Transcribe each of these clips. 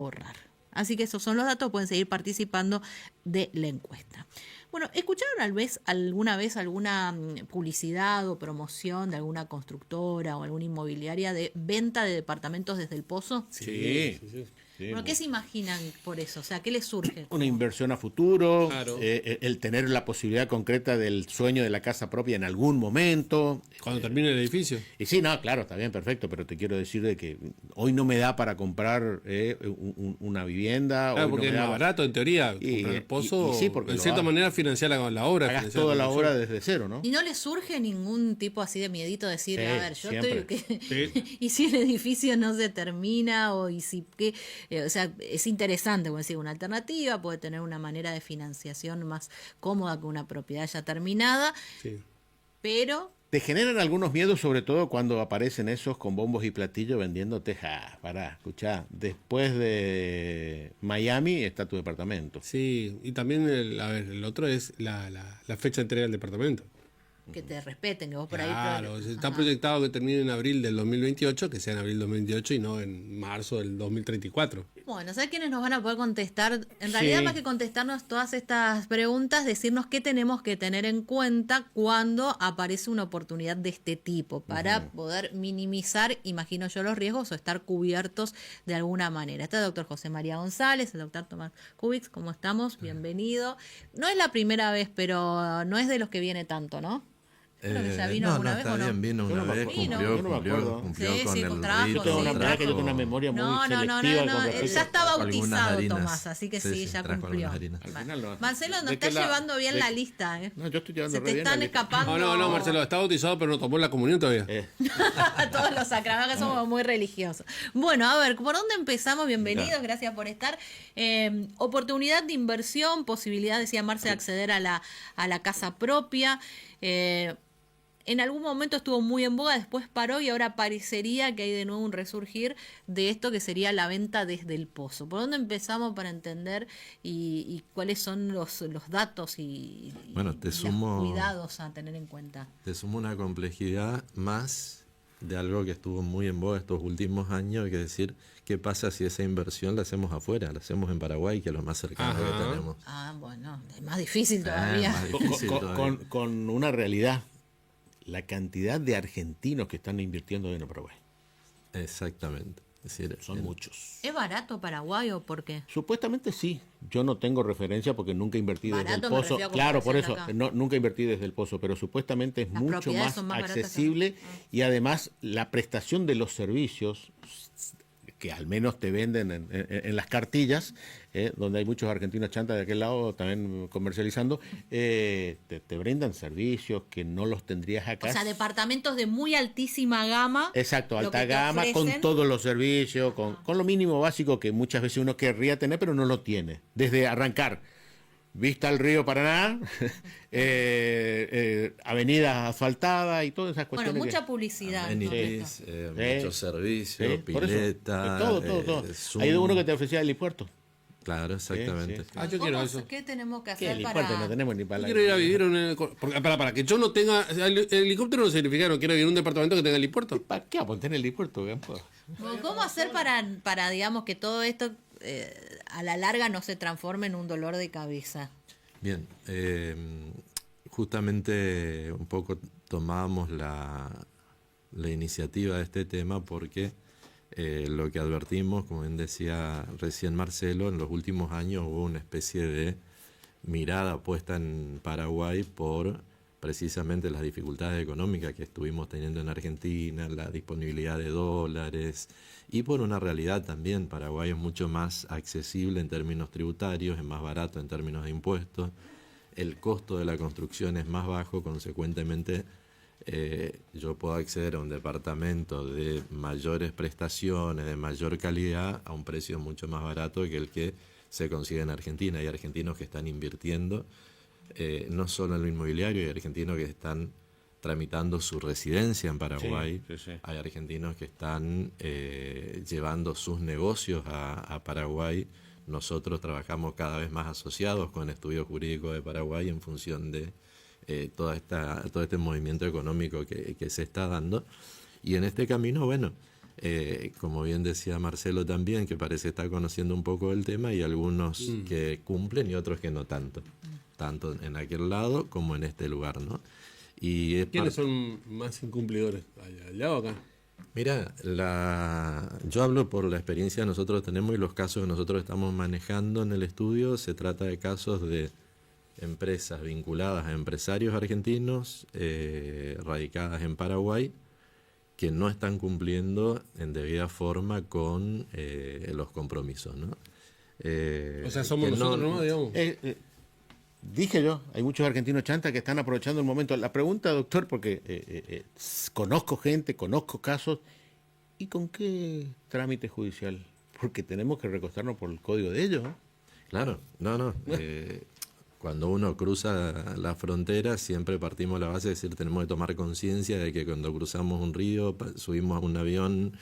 ahorrar. Así que esos son los datos, pueden seguir participando de la encuesta. Bueno, ¿escucharon alguna vez alguna publicidad o promoción de alguna constructora o alguna inmobiliaria de venta de departamentos desde el Pozo? Sí. Bueno, ¿qué se imaginan por eso? O sea, ¿qué les surge? Una inversión a futuro, Claro. El tener la posibilidad concreta del sueño de la casa propia en algún momento. Cuando termine el edificio. Y sí, no, claro, está bien, perfecto, pero te quiero decir de que hoy no me da para comprar una vivienda. Claro, hoy porque no me es da más barato en teoría Y- comprar el pozo. y sí, porque en lo cierta hagas. manera financiar la obra. Hagas financiar toda la construcción. obra desde cero, ¿no? ¿Y no les surge ningún tipo así de miedito de decir, Sí, a ver, yo siempre. estoy... y si el edificio no se termina o y si... o sea, es interesante, como decir, una alternativa, puede tener una manera de financiación más cómoda que una propiedad ya terminada, Sí. pero... Te generan algunos miedos, sobre todo cuando aparecen esos con bombos y platillos vendiéndote. Escuchá, después de Miami está tu departamento. Sí, y también el otro es la fecha de entrega del departamento. que te respeten, que vos por ahí... Claro, está Ajá. proyectado que termine en abril del 2028, que sea en abril del 2028 y no en marzo del 2034. Bueno, ¿sabes quiénes nos van a poder contestar? En realidad, Sí. más que contestarnos todas estas preguntas, decirnos qué tenemos que tener en cuenta cuando aparece una oportunidad de este tipo, para poder minimizar, imagino yo, los riesgos o estar cubiertos de alguna manera. Está el doctor José María González, el doctor Tomás Kubix, ¿cómo estamos? Bienvenido. No es la primera vez, pero no es de los que viene tanto, ¿no? Creo que ya vino alguna vez, está ¿o no? bien, vino Yo no una me vez, acuerdo. Vino. Yo no me acuerdo. cumplió Sí, con sí, el con trabajo, Yo tengo sí, una trabajo. que yo tengo una memoria muy No, selectiva. con respecto ya está Algunas bautizado harinas. Tomás, así que sí, ya trajo cumplió. algunas harinas. Al final no. Marcelo, nos ¿De está qué lado? llevando bien ¿De la qué? lista, ¿eh? No, yo estoy llevando Se re te bien están la lista. escapando. No, Marcelo, está bautizado pero no tomó la comunión todavía. Todos los sacramentos, que somos muy religiosos. Bueno, a ver, ¿por dónde empezamos? Bienvenidos, gracias por estar. Oportunidad de inversión, posibilidad, decía Marce, de acceder a la casa propia. En algún momento estuvo muy en boga, después paró y ahora parecería que hay de nuevo un resurgir de esto que sería la venta desde el pozo. ¿Por dónde empezamos para entender y cuáles son los datos y Bueno, los cuidados a tener en cuenta? Te sumo una complejidad más de algo que estuvo muy en boga estos últimos años, que decir, ¿qué pasa si esa inversión la hacemos afuera? La hacemos en Paraguay, que es lo más cercano Ajá. que tenemos. Ah, bueno, es más difícil todavía. más difícil todavía. Con una realidad. La cantidad de argentinos que están invirtiendo en Paraguay. Exactamente. Es decir, Son muchos. ¿Es barato Paraguay o por qué? Supuestamente sí. Yo no tengo referencia porque nunca invertí desde Barato el me pozo. refiero a Claro, por eso. comparación acá. Nunca invertí desde el pozo, pero supuestamente es Las mucho propiedades más son más baratas accesible también. y además la prestación de los servicios que al menos te venden en las cartillas, donde hay muchos argentinos chantas de aquel lado también comercializando, te brindan servicios que no los tendrías acá. O sea, departamentos de muy altísima gama. Exacto, lo alta que te gama, con ofrecen. todos los servicios, con lo mínimo básico que muchas veces uno querría tener, pero no lo tiene. Desde arrancar, vista al río Paraná, avenidas asfaltadas y todas esas Bueno, cuestiones. mucha publicidad. en todo amenities, esto. muchos servicios, por eso. pileta. Todo. Zoom. Hay uno que te ofrecía helipuerto. Claro, exactamente. Sí. Yo quiero eso. ¿Qué tenemos que ¿Qué hacer helipuerto? para...? No tenemos ni para Yo quiero ir a vivir en el... Para que yo no tenga... El helicóptero no significa que no quiero vivir en un departamento que tenga helipuerto. ¿Para qué apuntar en el helipuerto, Gampo? ¿Cómo hacer para, digamos, que todo esto a la larga no se transforme en un dolor de cabeza? Bien, justamente un poco tomábamos la iniciativa de este tema porque lo que advertimos, como bien decía recién Marcelo, en los últimos años hubo una especie de mirada puesta en Paraguay por precisamente las dificultades económicas que estuvimos teniendo en Argentina, la disponibilidad de dólares y por una realidad también. Paraguay es mucho más accesible en términos tributarios, es más barato en términos de impuestos, el costo de la construcción es más bajo, consecuentemente yo puedo acceder a un departamento de mayores prestaciones, de mayor calidad, a un precio mucho más barato que el que se consigue en Argentina. Hay argentinos que están invirtiendo no solo en lo inmobiliario, hay argentinos que están tramitando su residencia en Paraguay, Sí. hay argentinos que están llevando sus negocios a Paraguay. Nosotros trabajamos cada vez más asociados con el Estudio Jurídico de Paraguay en función de todo este movimiento económico que se está dando. Y en este camino, bueno, Como bien decía Marcelo también, que parece estar conociendo un poco el tema, y algunos que cumplen y otros que no tanto. Tanto en aquel lado como en este lugar, ¿no? Y ¿Quiénes son más incumplidores? ¿Allá o acá? Mira, yo hablo por la experiencia que nosotros tenemos y los casos que nosotros estamos manejando en el estudio. Se trata de casos de empresas vinculadas a empresarios argentinos radicadas en Paraguay que no están cumpliendo en debida forma con los compromisos, ¿no? O sea, somos nosotros, ¿no? Digamos. Dije yo, hay muchos argentinos chantas que están aprovechando el momento. La pregunta, doctor, porque conozco gente, conozco casos, ¿y con qué trámite judicial? Porque tenemos que recostarnos por el código de ellos, ¿no? Claro, no. Cuando uno cruza la frontera, siempre partimos de la base de decir, tenemos que tomar conciencia de que cuando cruzamos un río, subimos a un avión,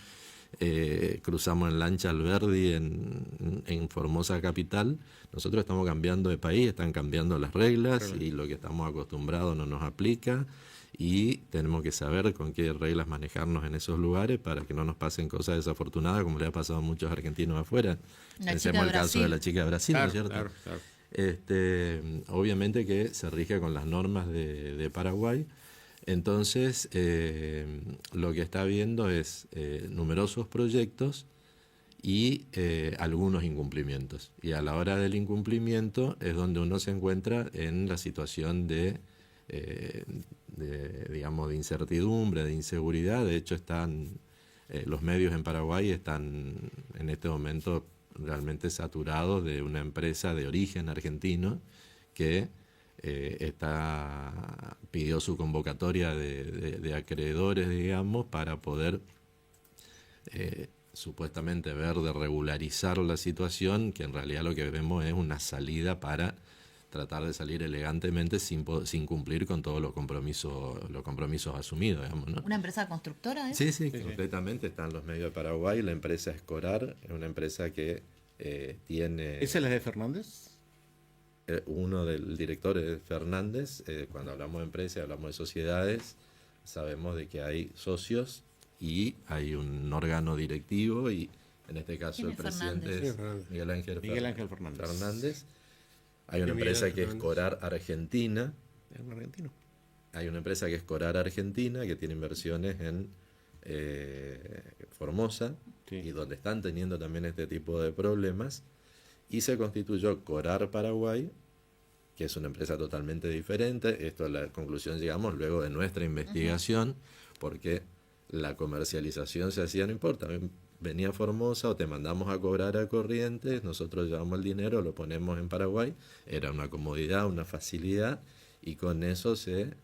cruzamos en lancha Alberdi en Formosa capital, nosotros estamos cambiando de país, están cambiando las reglas y lo que estamos acostumbrados no nos aplica, y tenemos que saber con qué reglas manejarnos en esos lugares para que no nos pasen cosas desafortunadas como le ha pasado a muchos argentinos afuera. Pensemos el caso de la chica de Brasil, ¿no es cierto? Claro. Obviamente que se rige con las normas de Paraguay. Entonces, lo que está viendo es numerosos proyectos y algunos incumplimientos. Y a la hora del incumplimiento es donde uno se encuentra en la situación digamos, de incertidumbre, de inseguridad. De hecho, los medios en Paraguay están en este momento realmente saturados de una empresa de origen argentino que pidió su convocatoria de acreedores, digamos, para poder supuestamente ver de regularizar la situación, que en realidad lo que vemos es una salida para tratar de salir elegantemente sin cumplir con todos los compromisos asumidos, digamos, ¿no? ¿Una empresa constructora? Sí, completamente. Están los medios de Paraguay, la empresa Escorar, es una empresa que tiene... ¿Esa es la de Fernández? Uno del director es Fernández. Cuando hablamos de empresas, hablamos de sociedades, sabemos de que hay socios y hay un órgano directivo, y en este caso el presidente es Miguel Ángel Fernández. Hay una empresa que es Escorar Argentina. Es un argentino. Hay una empresa que es Escorar Argentina, que tiene inversiones en Formosa, y donde están teniendo también este tipo de problemas. Y se constituyó Corar Paraguay, que es una empresa totalmente diferente. Esto es la conclusión, llegamos luego de nuestra investigación, porque la comercialización se hacía, no importa, venía Formosa o te mandamos a cobrar a Corrientes, nosotros llevamos el dinero, lo ponemos en Paraguay, era una comodidad, una facilidad, y con eso se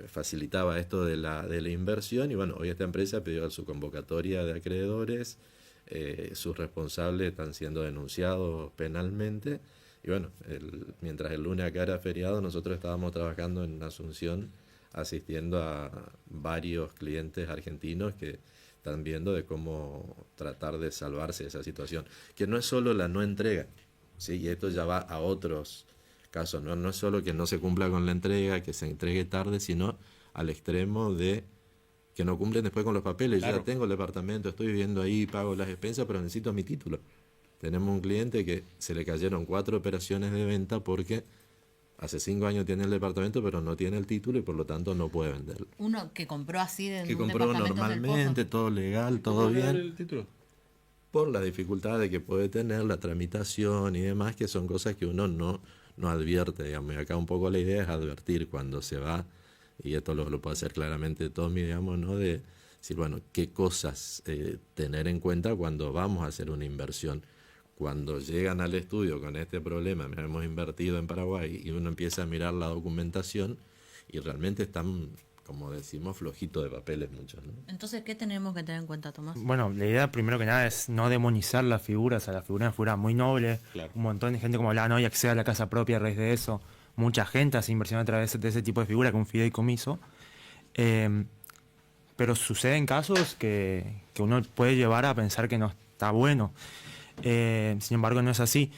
facilitaba esto de la inversión. Y bueno, hoy esta empresa pidió su convocatoria de acreedores, sus responsables están siendo denunciados penalmente, y bueno, mientras el lunes acá era feriado, nosotros estábamos trabajando en Asunción asistiendo a varios clientes argentinos que están viendo de cómo tratar de salvarse de esa situación, que no es solo la no entrega, ¿sí? Y esto ya va a otros casos, no es solo que no se cumpla con la entrega, que se entregue tarde, sino al extremo de que no cumplen después con los papeles. Claro. Yo ya tengo el departamento, estoy viviendo ahí, pago las expensas, pero necesito mi título. Tenemos un cliente que se le cayeron 4 operaciones de venta porque hace 5 años tiene el departamento, pero no tiene el título y por lo tanto no puede venderlo. Uno que compró así de que un compró departamento normalmente, todo legal, todo bien. ¿El título? Por la dificultad de que puede tener la tramitación y demás, que son cosas que uno no advierte, digamos. Y acá un poco la idea es advertir cuando se va, y esto lo puede hacer claramente Tommy, digamos, ¿no? De decir, bueno, qué cosas tener en cuenta cuando vamos a hacer una inversión. Cuando llegan al estudio con este problema, mira, hemos invertido en Paraguay, y uno empieza a mirar la documentación y realmente están, como decimos, flojitos de papeles muchos, ¿no? Entonces, ¿qué tenemos que tener en cuenta, Tomás? Bueno, la idea primero que nada es no demonizar las figuras. O sea, la figura es una figura muy noble. Claro. Un montón de gente como hablaba, no, y accede a la casa propia a raíz de eso. Mucha gente hace inversión a través de ese tipo de figura, con fideicomiso. Pero suceden casos que uno puede llevar a pensar que no está bueno. Sin embargo, no es así.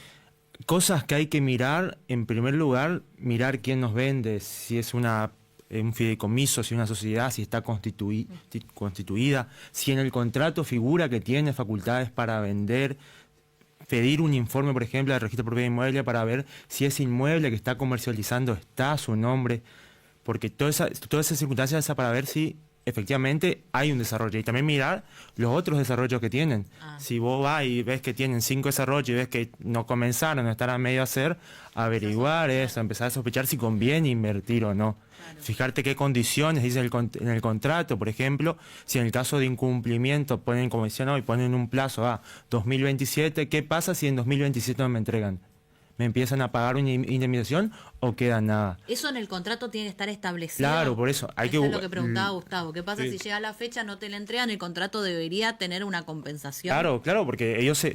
Cosas que hay que mirar, en primer lugar, mirar quién nos vende, si es una un fideicomiso, si una sociedad, si está constituida, si en el contrato figura que tiene facultades para vender, pedir un informe, por ejemplo, del registro de propiedad inmueble para ver si ese inmueble que está comercializando está a su nombre, porque todas esas circunstancias para ver si efectivamente hay un desarrollo y también mirar los otros desarrollos que tienen. Si vos vas y ves que tienen 5 desarrollos y ves que no comenzaron, no están a medio hacer, averiguar eso, empezar a sospechar si conviene invertir o no. Fijarte qué condiciones dice en el contrato, por ejemplo, si en el caso de incumplimiento ponen convencionado y ponen un plazo a 2027, ¿qué pasa si en 2027 no me entregan? ¿Me empiezan a pagar una indemnización o queda nada? Eso en el contrato tiene que estar establecido. Claro, por eso. Eso es lo que preguntaba Gustavo. ¿Qué pasa si llega la fecha, no te la entregan? El contrato debería tener una compensación. Claro, porque ellos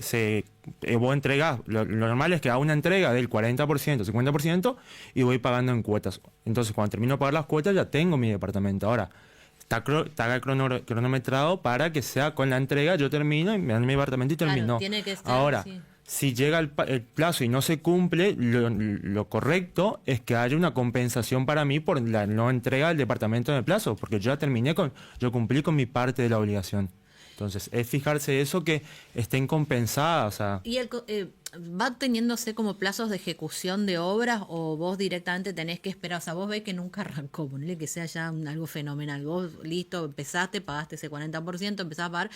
vos entregás, lo normal es que haga una entrega del 40%, 50% y voy pagando en cuotas. Entonces, cuando termino de pagar las cuotas, ya tengo mi departamento. Ahora, está cronometrado para que sea con la entrega, yo termino y me dan mi departamento y termino. Claro, tiene que estar, ahora, sí. Si llega el plazo y no se cumple, lo correcto es que haya una compensación para mí por la no entrega del departamento en el plazo, porque yo yo cumplí con mi parte de la obligación. Entonces, es fijarse eso, que estén compensadas. O sea, ¿Y va teniéndose como plazos de ejecución de obras o vos directamente tenés que esperar? O sea, vos ves que nunca arrancó, ponele que sea ya algo fenomenal. Vos, listo, empezaste, pagaste ese 40%, empezás a pagar.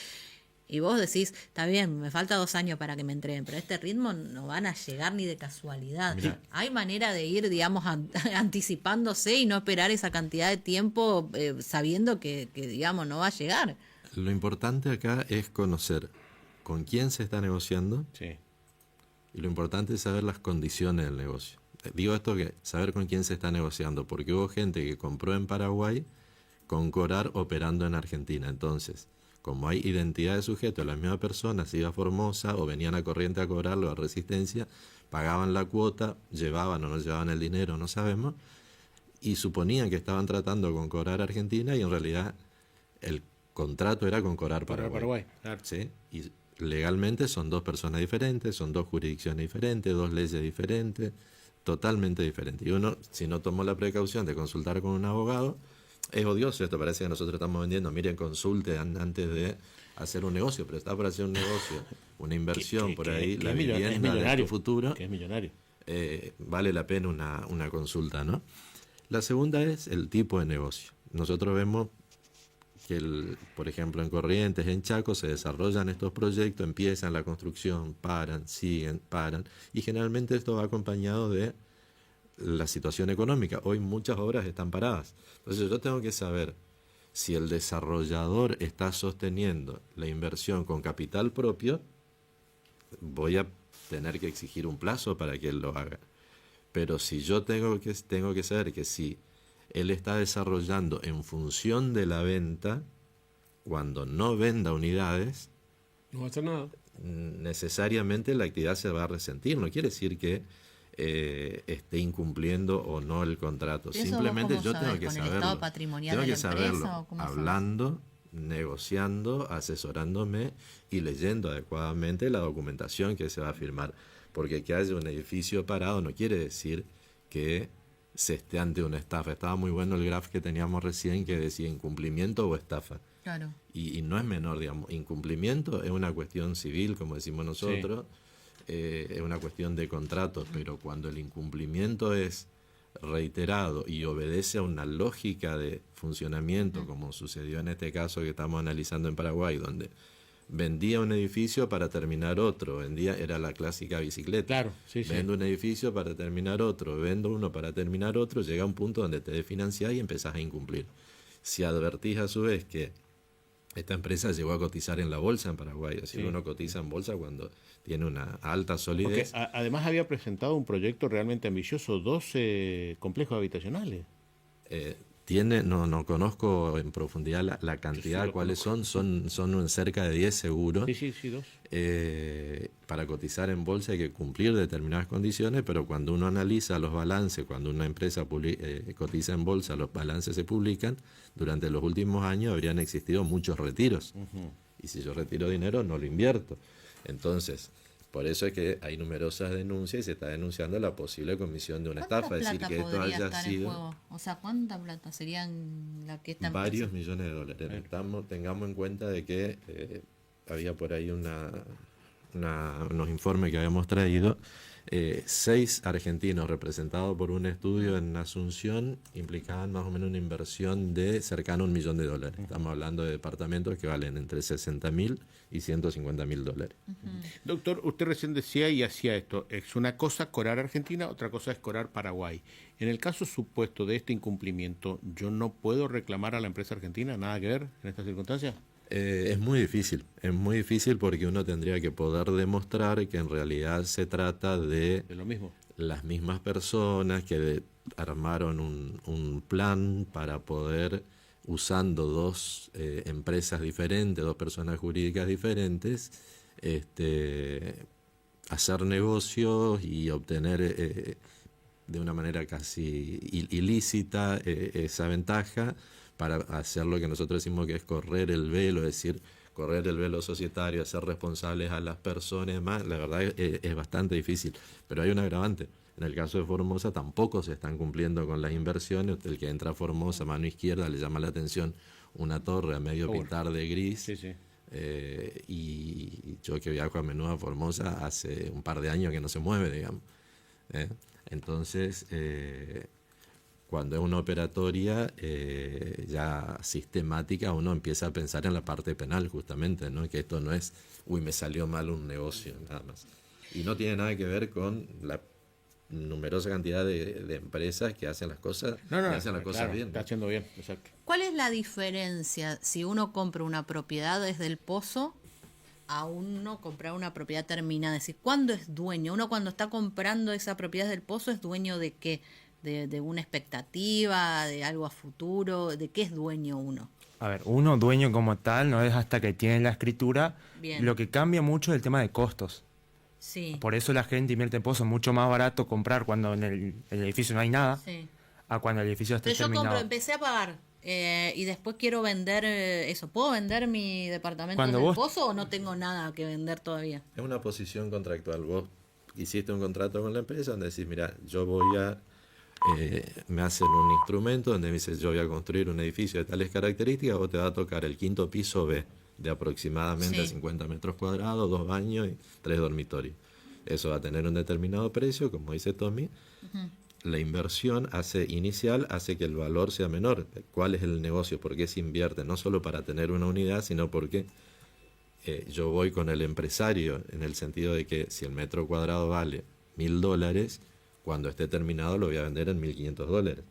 Y vos decís, está bien, me falta 2 años para que me entreguen, pero a este ritmo no van a llegar ni de casualidad. Mirá. Hay manera de ir, digamos, anticipándose y no esperar esa cantidad de tiempo sabiendo que, digamos, no va a llegar. Lo importante acá es conocer con quién se está negociando Sí. y lo importante es saber las condiciones del negocio. Digo esto, que saber con quién se está negociando, porque hubo gente que compró en Paraguay con Corar operando en Argentina. Entonces, como hay identidad de sujeto, la misma persona se iba a Formosa o venían a Corriente a cobrarlo a Resistencia, pagaban la cuota, llevaban o no llevaban el dinero, no sabemos, y suponían que estaban tratando con Corar Argentina y en realidad el contrato era con Corar Paraguay. Claro. ¿Sí? Y legalmente son 2 personas diferentes, son 2 jurisdicciones diferentes, 2 leyes diferentes, totalmente diferentes. Y uno, si no tomó la precaución de consultar con un abogado, es odioso esto, parece que nosotros estamos vendiendo, miren, consulte antes de hacer un negocio, pero está por hacer un negocio, una inversión por ahí, la vivienda de tu futuro, que es millonario. vale la pena una consulta, ¿no? La segunda es el tipo de negocio. Nosotros vemos que, por ejemplo, en Corrientes, en Chaco, se desarrollan estos proyectos, empiezan la construcción, paran, siguen, paran, y generalmente esto va acompañado de la situación económica. Hoy muchas obras están paradas. Entonces yo tengo que saber si el desarrollador está sosteniendo la inversión con capital propio, voy a tener que exigir un plazo para que él lo haga. Pero si yo tengo que saber que si él está desarrollando en función de la venta, cuando no venda unidades, No va a hacer nada. necesariamente la actividad se va a resentir. No quiere decir que esté incumpliendo o no el contrato. ¿Eso Simplemente vos cómo yo tengo sabés? que ¿Con el saberlo. estado patrimonial Tengo de que la empresa saberlo o cómo sabés? hablando, negociando, asesorándome y leyendo adecuadamente la documentación que se va a firmar. Porque que haya un edificio parado no quiere decir que se esté ante una estafa. Estaba muy bueno el graph que teníamos recién que decía incumplimiento o estafa. Claro. Y no es menor, digamos. Incumplimiento es una cuestión civil, como decimos nosotros, es una cuestión de contrato, pero cuando el incumplimiento es reiterado y obedece a una lógica de funcionamiento, como sucedió en este caso que estamos analizando en Paraguay, donde vendía un edificio para terminar otro, era la clásica bicicleta. Claro, sí, sí. Vendo un edificio para terminar otro, vendo uno para terminar otro, llega un punto donde te desfinanciás y empezás a incumplir. Si advertís a su vez que esta empresa llegó a cotizar en la bolsa en Paraguay, es decir, Sí. uno cotiza en bolsa cuando tiene una alta Porque solidez. además había presentado un proyecto realmente ambicioso, 12 complejos habitacionales. No conozco en profundidad la cantidad, Sí, lo cuáles son cerca de 10 seguros. Sí, 2. Para cotizar en bolsa hay que cumplir determinadas condiciones, pero cuando uno analiza los balances, cuando una empresa cotiza en bolsa, los balances se publican, durante los últimos años habrían existido muchos retiros. Y si yo retiro dinero, no lo invierto. Entonces, Por eso es que hay numerosas denuncias y se está denunciando la posible comisión de una estafa. Es decir, ¿Cuánta que plata esto podría haya estar en sido juego? O sea, ¿cuánta plata serían la que está en varios peso? millones de dólares. Tengamos en cuenta de que había por ahí unos informes que habíamos traído. 6 argentinos representados por un estudio en Asunción implicaban más o menos una inversión de cercano a $1 millón. Estamos hablando de departamentos que valen entre $60.000 y $150.000. Doctor, usted recién decía y hacía esto, es una cosa cobrar Argentina, otra cosa es cobrar Paraguay. En el caso supuesto de este incumplimiento, ¿yo no puedo reclamar a la empresa argentina? ¿Nada que ver en estas circunstancias? Es muy difícil porque uno tendría que poder demostrar que en realidad se trata de De lo mismo. las mismas personas que armaron un plan para poder, usando 2 empresas diferentes, 2 personas jurídicas diferentes, hacer negocios y obtener de una manera casi ilícita esa ventaja para hacer lo que nosotros decimos que es correr el velo, es decir, correr el velo societario, hacer responsables a las personas y demás. La verdad es bastante difícil, pero hay un agravante. En el caso de Formosa tampoco se están cumpliendo con las inversiones. El que entra a Formosa, mano izquierda, le llama la atención una torre a medio pintar de gris. Sí, sí. Y yo que viajo a menudo a Formosa hace un par de años que no se mueve, digamos. Entonces, cuando es una operatoria ya sistemática, uno empieza a pensar en la parte penal, justamente, ¿no? Que esto no es, me salió mal un negocio, nada más. Y no tiene nada que ver con la numerosa cantidad de empresas que hacen las cosas, que hacen las cosas claro, bien. está haciendo bien, exacto. ¿Cuál es la diferencia si uno compra una propiedad desde el pozo a uno comprar una propiedad terminada? Es decir, ¿cuándo es dueño? Uno cuando está comprando esa propiedad del pozo, ¿es dueño de qué? De una expectativa, de algo a futuro, ¿de qué es dueño uno? A ver, uno dueño como tal no es hasta que tiene la escritura. Bien. Lo que cambia mucho es el tema de costos. Sí. Por eso la gente invierte en pozos. Mucho más barato comprar cuando en el edificio no hay nada Sí. a cuando el edificio esté Entonces yo terminado. empecé a pagar y después quiero vender eso. ¿Puedo vender mi departamento Cuando del vos- pozo o no tengo nada que vender todavía? Es una posición contractual. Vos hiciste un contrato con la empresa donde decís, mira, yo voy a... me hacen un instrumento donde me dice, yo voy a construir un edificio de tales características, vos te va a tocar el 5.º piso B, de aproximadamente Sí. 50 metros cuadrados, 2 baños y 3 dormitorios. Eso va a tener un determinado precio, como dice Tommy. La inversión inicial hace que el valor sea menor. ¿Cuál es el negocio? ¿Por qué se invierte? No solo para tener una unidad, sino porque yo voy con el empresario en el sentido de que si el metro cuadrado vale $1.000, cuando esté terminado lo voy a vender en $1.500,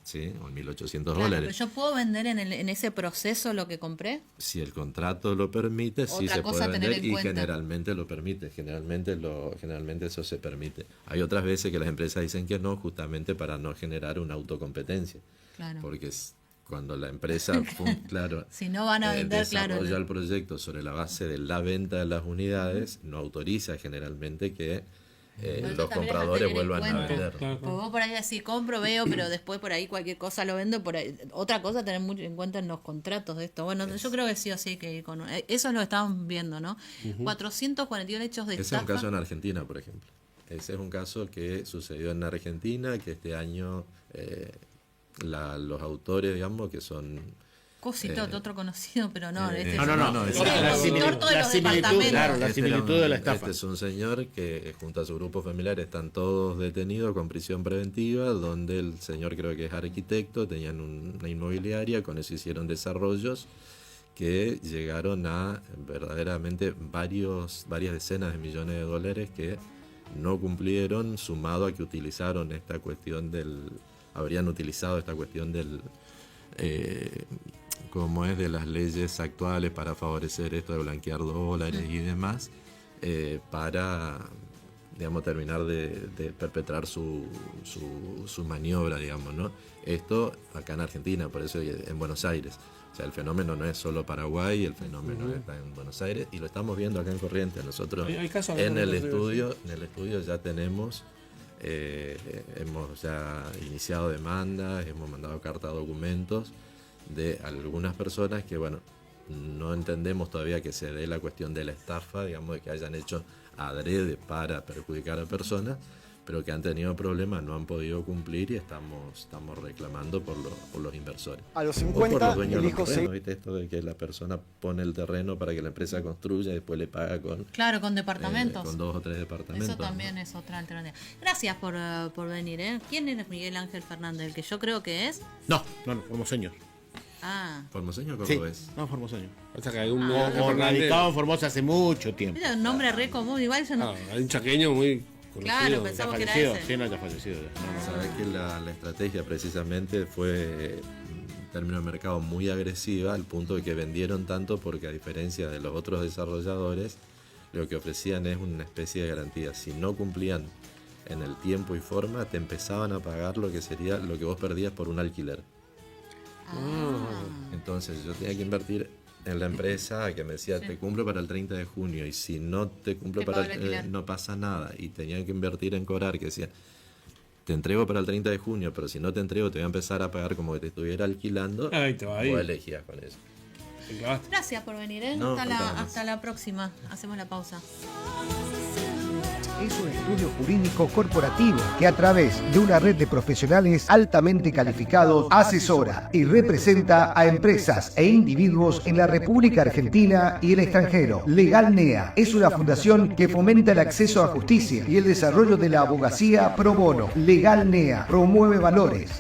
¿sí? O en $1.800. Claro, pero yo puedo vender en ese proceso lo que compré. Si el contrato lo permite, sí Otra se cosa puede a tener vender en y cuenta. generalmente lo permite, generalmente eso se permite. Hay otras veces que las empresas dicen que no, justamente para no generar una autocompetencia, Claro. porque cuando la empresa, claro, Si no van a vender, desarrolla claro. el proyecto sobre la base de la venta de las unidades, no autoriza generalmente que Eso los también es a compradores tener en vuelvan a cuenta. vender. Pues vos por ahí así compro, veo, pero después por ahí cualquier cosa lo vendo. Por ahí. Otra cosa tener mucho en cuenta en los contratos de esto. Bueno, yo creo que sí o sí hay que ir con... Eso es lo que estamos viendo, ¿no? 441 hechos de Ese es estafa. un caso en Argentina, por ejemplo. Ese es un caso que sucedió en Argentina, que este año los autores, digamos, que son... Cosito, otro conocido, pero no. Este No, es esa- el la conductor de los similitud, departamentos. claro, la Este similitud era de la estafa. Este es un señor que junto a su grupo familiar están todos detenidos con prisión preventiva, donde el señor creo que es arquitecto, tenían una inmobiliaria, con eso hicieron desarrollos que llegaron a verdaderamente varias decenas de millones de dólares que no cumplieron, sumado a que utilizaron esta cuestión habrían utilizado esta cuestión del como es de las leyes actuales para favorecer esto de blanquear dólares y demás, para, digamos, terminar de perpetrar su maniobra, digamos, ¿no? Esto acá en Argentina, por eso en Buenos Aires. O sea, el fenómeno no es solo Paraguay, el fenómeno está en Buenos Aires y lo estamos viendo acá en Corrientes. Nosotros Hay casos en el en Río, estudio ya tenemos, hemos ya iniciado demandas, hemos mandado carta documentos de algunas personas que, bueno, no entendemos todavía que se dé la cuestión de la estafa, digamos, de que hayan hecho adrede para perjudicar a personas, pero que han tenido problemas, no han podido cumplir y estamos reclamando por los inversores. A los O por 50, los dueños el de hijo los terrenos, se... ¿viste? Esto de que la persona pone el terreno para que la empresa construya y después le paga con, Claro, con departamentos. con 2 o 3 departamentos. Eso también es otra alternativa. Gracias por venir, ¿eh? ¿Quién es Miguel Ángel Fernández? El que yo creo que es. No, formoseño. Ah, ¿Formoseño o Sí, cordobés? no, formoseño. O sea, que hay un O radicado en Formosa hace mucho tiempo. mira, un nombre re común. Igual yo no. hay un chaqueño muy conocido. Claro, ¿Ya pensamos que era fallecido? ese. Sí, no, ya fallecido. Ya. Sabés que la estrategia precisamente fue en términos de mercado muy agresiva, al punto de que vendieron tanto porque, a diferencia de los otros desarrolladores, lo que ofrecían es una especie de garantía. Si no cumplían en el tiempo y forma, te empezaban a pagar lo que sería lo que vos perdías por un alquiler. Entonces yo tenía que invertir en la empresa que me decía, te cumplo para el 30 de junio, y si no te cumplo Te para pago el alquiler. no pasa nada. Y tenía que invertir en cobrar, que decía, te entrego para el 30 de junio, pero si no te entrego te voy a empezar a pagar como que te estuviera alquilando. Ahí te va, ahí. Vos elegías con eso. Te clavaste. Gracias por venir, ¿eh? No, hasta, por nada. hasta la próxima. Hacemos la pausa. Es un estudio jurídico corporativo que, a través de una red de profesionales altamente calificados, asesora y representa a empresas e individuos en la República Argentina y el extranjero. Legal NEA es una fundación que fomenta el acceso a justicia y el desarrollo de la abogacía pro bono. Legal NEA promueve valores,